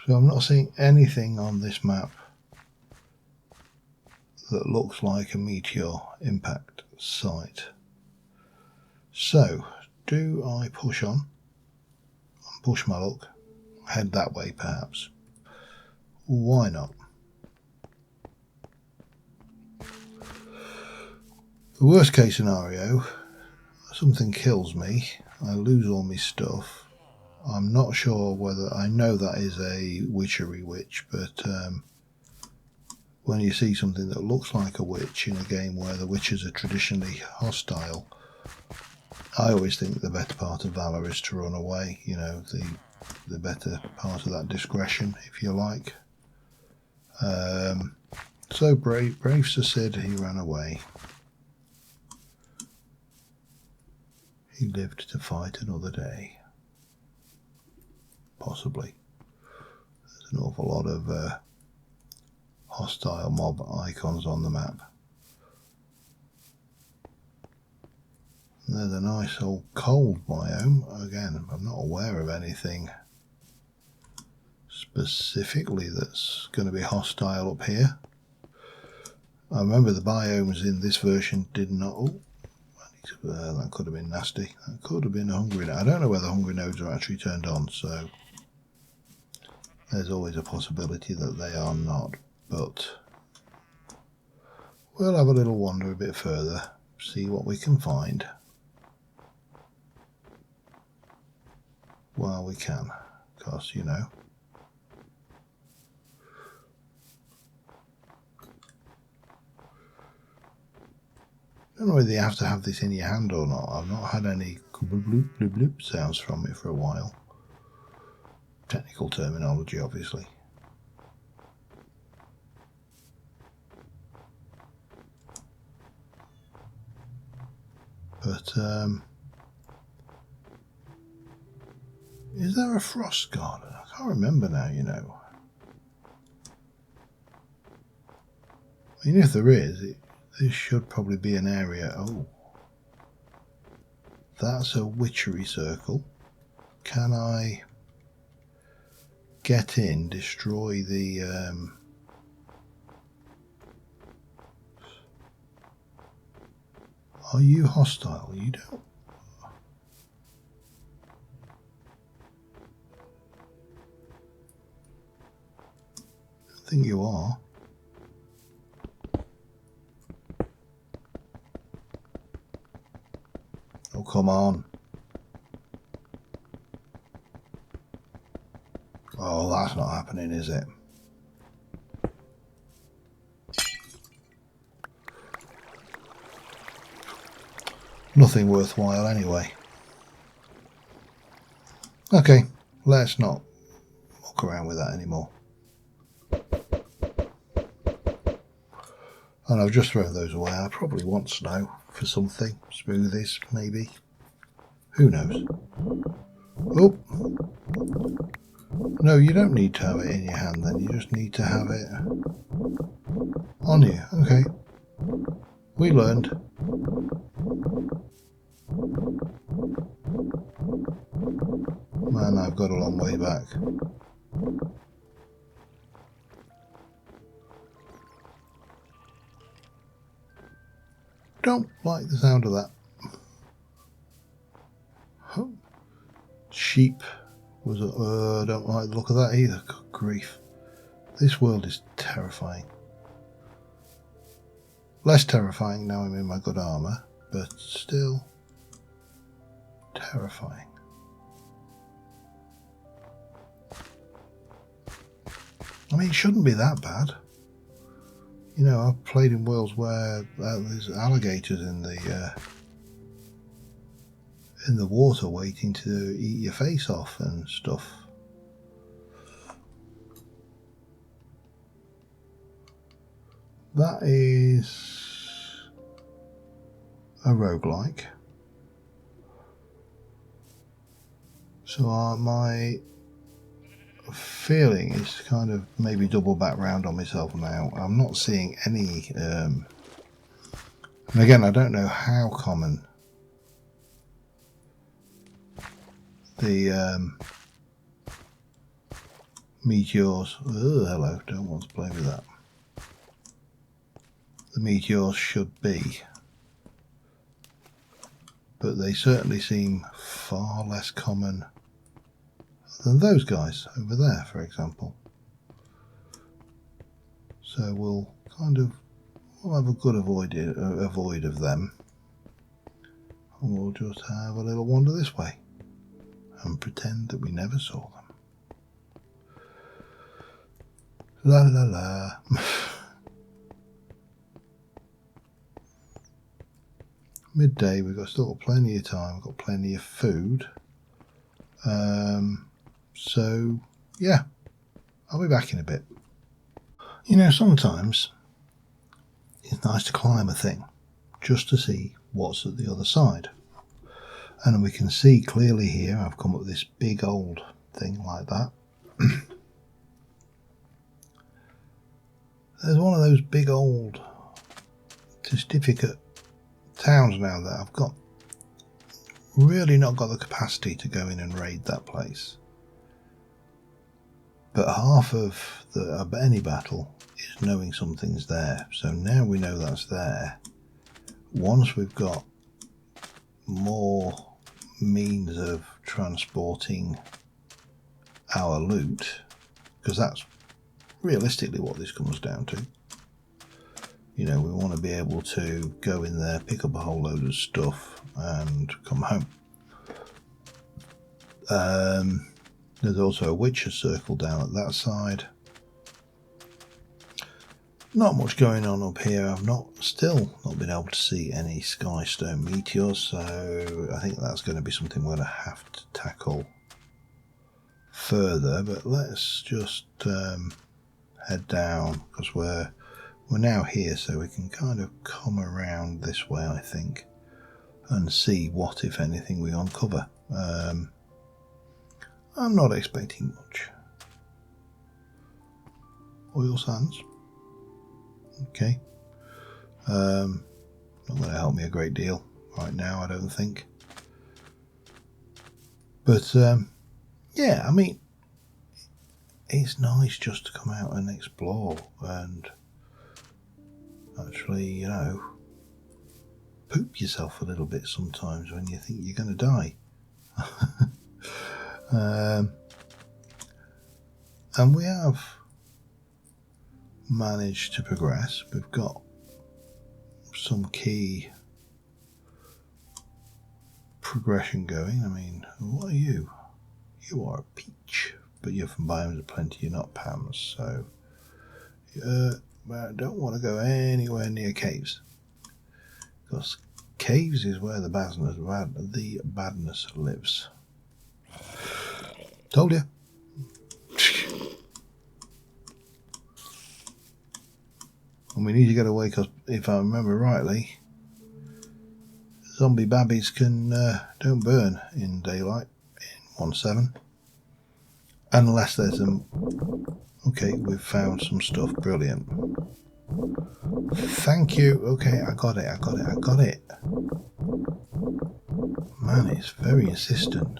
So I'm not seeing anything on this map that looks like a meteor impact site. So, do I push on? Push my luck. Head that way, perhaps. Why not? The worst case scenario, something kills me, I lose all my stuff. I'm not sure whether, I know that is a witchery witch, but when you see something that looks like a witch in a game where the witches are traditionally hostile, I always think the better part of valor is to run away, you know, the better part of that discretion, if you like. So brave Sir Sid, he ran away. He lived to fight another day. Possibly. There's an awful lot of hostile mob icons on the map. And there's a nice old cold biome. Again, I'm not aware of anything specifically that's going to be hostile up here. I remember the biomes in this version did not... Oh, that could have been nasty. That could have been a hungry node. I don't know whether hungry nodes are actually turned on, so there's always a possibility that they are not. But we'll have a little wander a bit further, see what we can find while we can, because, you know, I don't know whether you have to have this in your hand or not. I've not had any bloop bloop bloop sounds from it for a while. Technical terminology, obviously. But is there a frost garden? I can't remember now, you know. I mean, if there is, this should probably be an area. Oh, that's a witchery circle. Can I get in, destroy the Are you hostile? You don't. I think you are. Oh, come on. Oh, that's not happening, is it? Nothing worthwhile anyway. Okay, let's not muck around with that anymore. And I've just thrown those away. I probably want snow for something. Smoothies, maybe. Who knows? Oh. No, you don't need to have it in your hand then. You just need to have it on you. Okay. We learned. Man, I've got a long way back. Don't like the sound of that. Oh. Sheep was I don't like the look of that either. Good grief. This world is terrifying. Less terrifying now I'm in my good armour, but still terrifying. I mean, it shouldn't be that bad. You know, I've played in worlds where there's alligators in the water waiting to eat your face off and stuff. That is a roguelike. So my feeling is kind of maybe double back round on myself now. I'm not seeing any and again, I don't know how common the meteors. Oh, hello, don't want to play with that. The meteors should be, but they certainly seem far less common than those guys over there, for example. So we'll have a good avoid of them, and we'll just have a little wander this way and pretend that we never saw them. La la la. Midday, we've still got plenty of time, we've got plenty of food. So yeah, I'll be back in a bit. You know, sometimes it's nice to climb a thing just to see what's at the other side. And we can see clearly here, I've come up with this big old thing like that. There's one of those big old certificate towns now that I've got really not got the capacity to go in and raid that place. But half of any battle is knowing something's there. So now we know that's there. Once we've got more means of transporting our loot, because that's realistically what this comes down to. You know, we want to be able to go in there, pick up a whole load of stuff and come home. There's also a Witcher circle down at that side. Not much going on up here. I've still not been able to see any skystone meteors, so I think that's going to be something we're going to have to tackle further. But let's just head down, because we're now here, so we can kind of come around this way, I think, and see what, if anything, we uncover. I'm not expecting much. Oil sands. Okay. Not going to help me a great deal right now, I don't think. But yeah, I mean, it's nice just to come out and explore and actually, you know, poop yourself a little bit sometimes when you think you're going to die. And we have managed to progress. We've got some key progression going. I mean, what are you? You are a peach, but you're from biomes of plenty, you're not Pams, so I don't want to go anywhere near caves, because caves is where the badness lives. Told you. And we need to get away, because if I remember rightly, zombie babbies don't burn in daylight in 1.7 unless there's some. Okay, we've found some stuff. Brilliant. Thank you. Okay, I got it. Man, it's very insistent.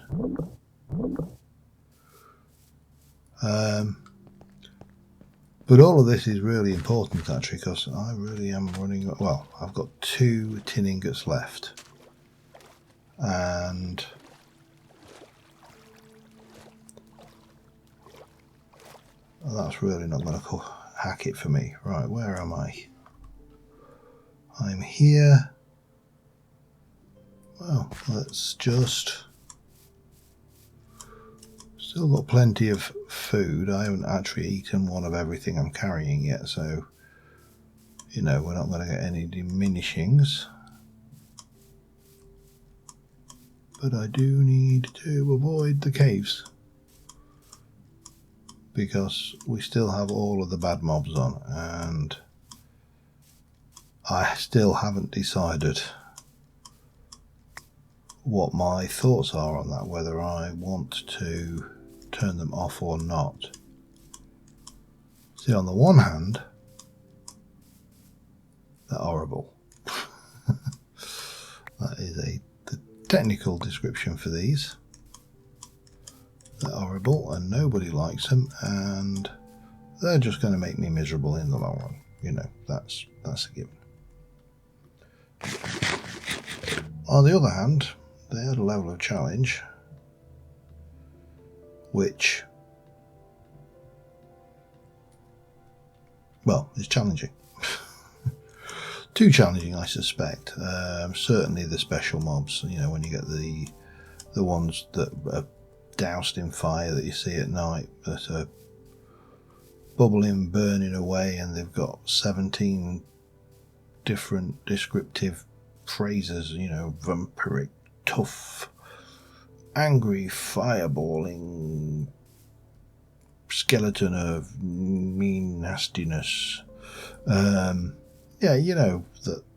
But all of this is really important, actually, because I really am running. Well, I've got 2 tin ingots left, and that's really not going to hack it for me. Right, where am I? I'm here. Well, let's just. Still got plenty of food. I haven't actually eaten one of everything I'm carrying yet, so we're not going to get any diminishings. But I do need to avoid the caves, because we still have all of the bad mobs on, and I still haven't decided what my thoughts are on that, whether I want to turn them off or not. See, on the one hand, they're horrible. That is the technical description for these. They're horrible and nobody likes them, and they're just going to make me miserable in the long run. That's a given. On the other hand, they had a level of challenge which, well, is challenging. Too challenging, I suspect. Certainly the special mobs, when you get the ones that are doused in fire that you see at night, that are bubbling, burning away, and they've got 17 different descriptive phrases, vampiric, tough, angry, fireballing, skeleton of mean nastiness. That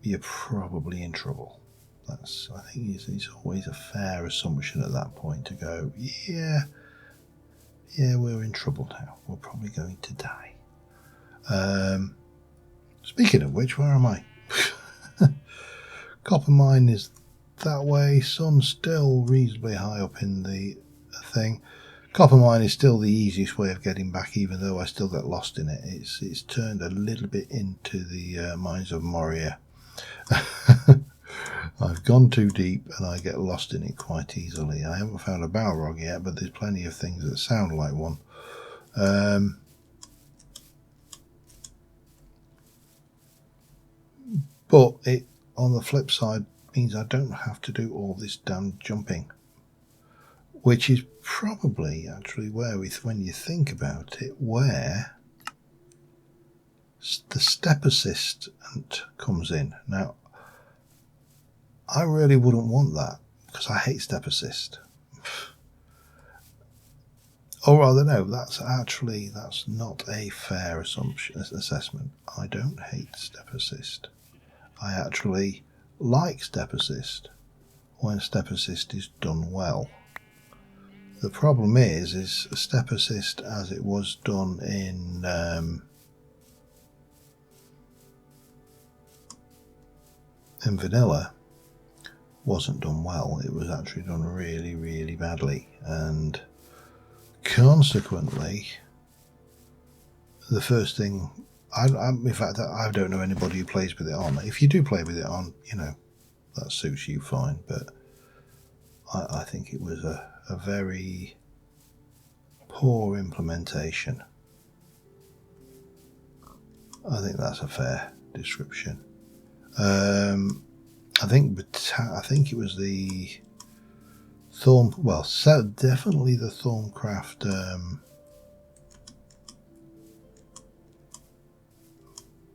you're probably in trouble. I think it's always a fair assumption at that point to go, yeah, we're in trouble now. We're probably going to die. Speaking of which, where am I? Copper mine is that way. Sun's still reasonably high up in the thing. Copper mine is still the easiest way of getting back, even though I still get lost in it. It's turned a little bit into the mines of Moria. I've gone too deep and I get lost in it quite easily. I haven't found a Balrog yet, but there's plenty of things that sound like one. But it, on the flip side, means I don't have to do all this damn jumping, which is probably actually when you think about it, where the step assist comes in. Now, I really wouldn't want that, because I hate step assist. Or rather, no, that's not a fair assessment. I don't hate step assist. I actually like step assist when step assist is done well. The problem is step assist as it was done in vanilla wasn't done well. It was actually done really, really badly, and consequently the first thing, in fact, I don't know anybody who plays with it on. If you do play with it on, that suits you fine, but I think it was a very poor implementation. I think that's a fair description. I think it was the Thorn. Well, so definitely the Thorncraft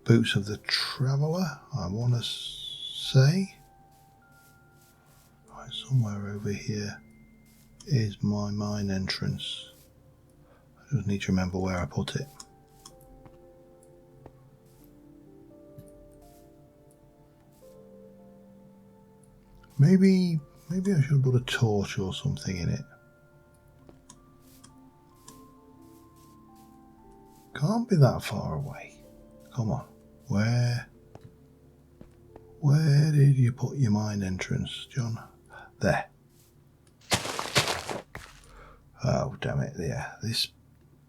Boots of the Traveller, I want to say. Right, somewhere over here is my mine entrance. I just need to remember where I put it. Maybe I should put a torch or something in it. Can't be that far away. Come on. Where did you put your mine entrance, John? There. Oh, damn it. Yeah, this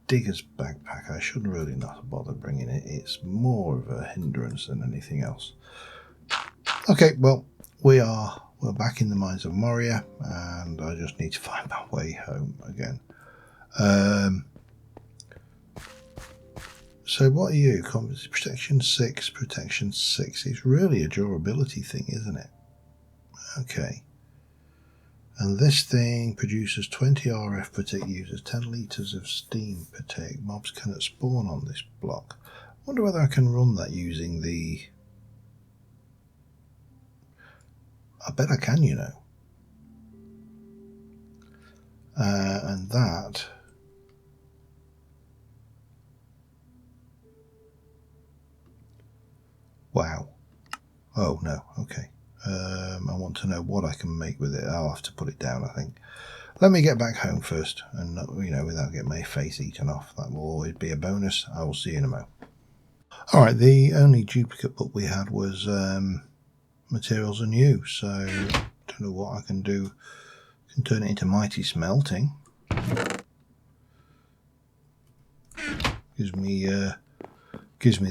digger's backpack, I should really not bother bringing it. It's more of a hindrance than anything else. Okay, well, we're back in the mines of Moria, and I just need to find my way home again. So what are you? Protection 6, protection 6. It's really a durability thing, isn't it? Okay. And this thing produces 20 RF per tick, uses 10 litres of steam per tick. Mobs cannot spawn on this block. I wonder whether I can run that using the... I bet I can, you know. And that... Wow. Oh, no. Okay. I want to know what I can make with it. I'll have to put it down, I think. Let me get back home first, and without getting my face eaten off. That will always be a bonus. I will see you in a moment. All right, the only duplicate book we had was Materials Anew, so don't know what I can do. I can turn it into Mighty Smelting. Gives me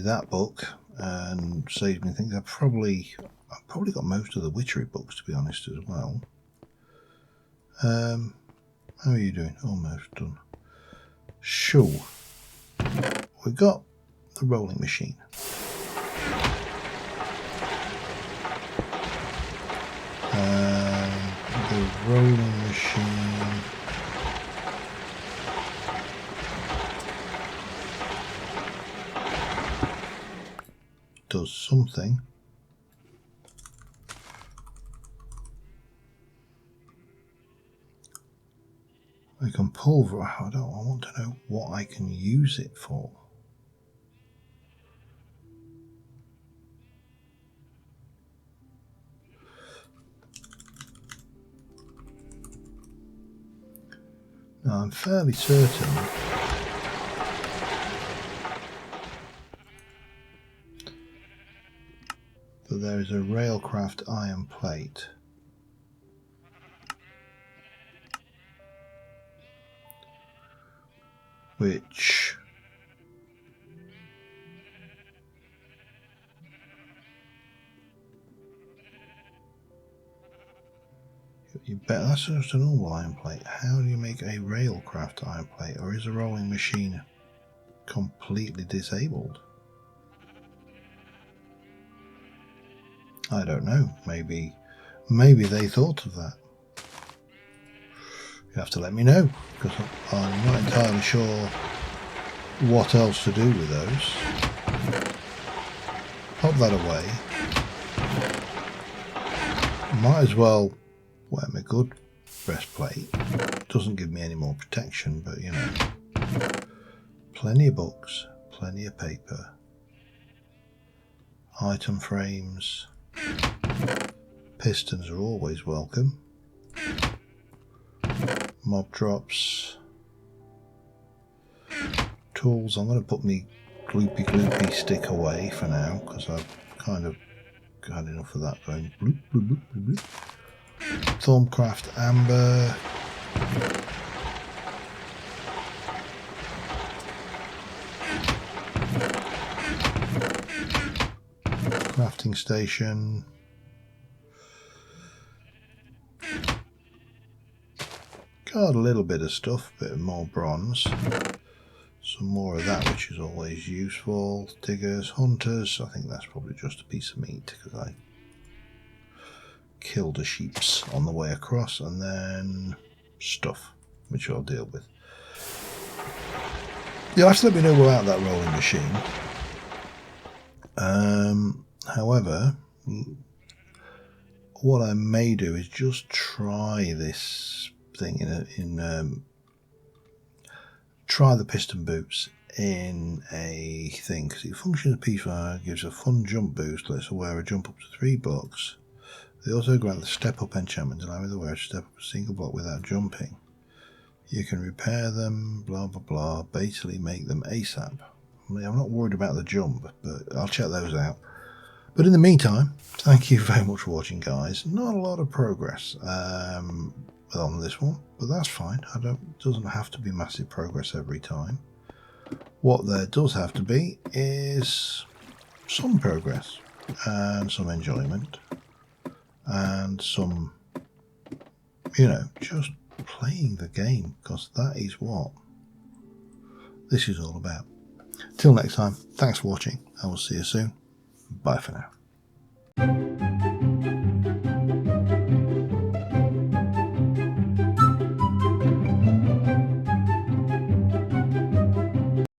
that book and saves me things. I've probably got most of the Witchery books, to be honest, as well. How are you doing? Almost done. Sure. We've got the rolling machine. The rolling machine does something. I can pulverize. I want to know what I can use it for. Now I'm fairly certain that there is a railcraft iron plate which you bet that's just a normal iron plate. How do you make a railcraft iron plate, or is a rolling machine completely disabled? I don't know. Maybe they thought of that. You have to let me know, because I'm not entirely sure what else to do with those. Pop that away. Might as well wear my good breastplate. Doesn't give me any more protection, but you know. Plenty of books, plenty of paper. Item frames. Pistons are always welcome. Mob drops. Tools. I'm going to put me gloopy stick away for now, because I've kind of had enough of that going bloop, bloop, bloop, bloop, bloop. Thorncraft amber. Crafting station. got a little bit of stuff, a bit more bronze. Some more of that, which is always useful. Diggers, hunters. I think that's probably just a piece of meat because I killed a sheeps on the way across. And then stuff, which I'll deal with. You'll have to let me know about that rolling machine. However, what I may do is just try this thing try the piston boots in a thing, because it functions as a piece, gives a fun jump boost, lets the wearer jump up to 3 blocks. They also grant the step up enchantment, allowing the wearer to step up a single block without jumping. You can repair them, blah blah blah, basically make them ASAP. I mean, I'm not worried about the jump, but I'll check those out. But in the meantime, thank you very much for watching, guys. Not a lot of progress on this one, but that's fine. It doesn't have to be massive progress every time. What there does have to be is some progress and some enjoyment and some, just playing the game, because that is what this is all about. Till next time, thanks for watching. I will see you soon. Bye for now.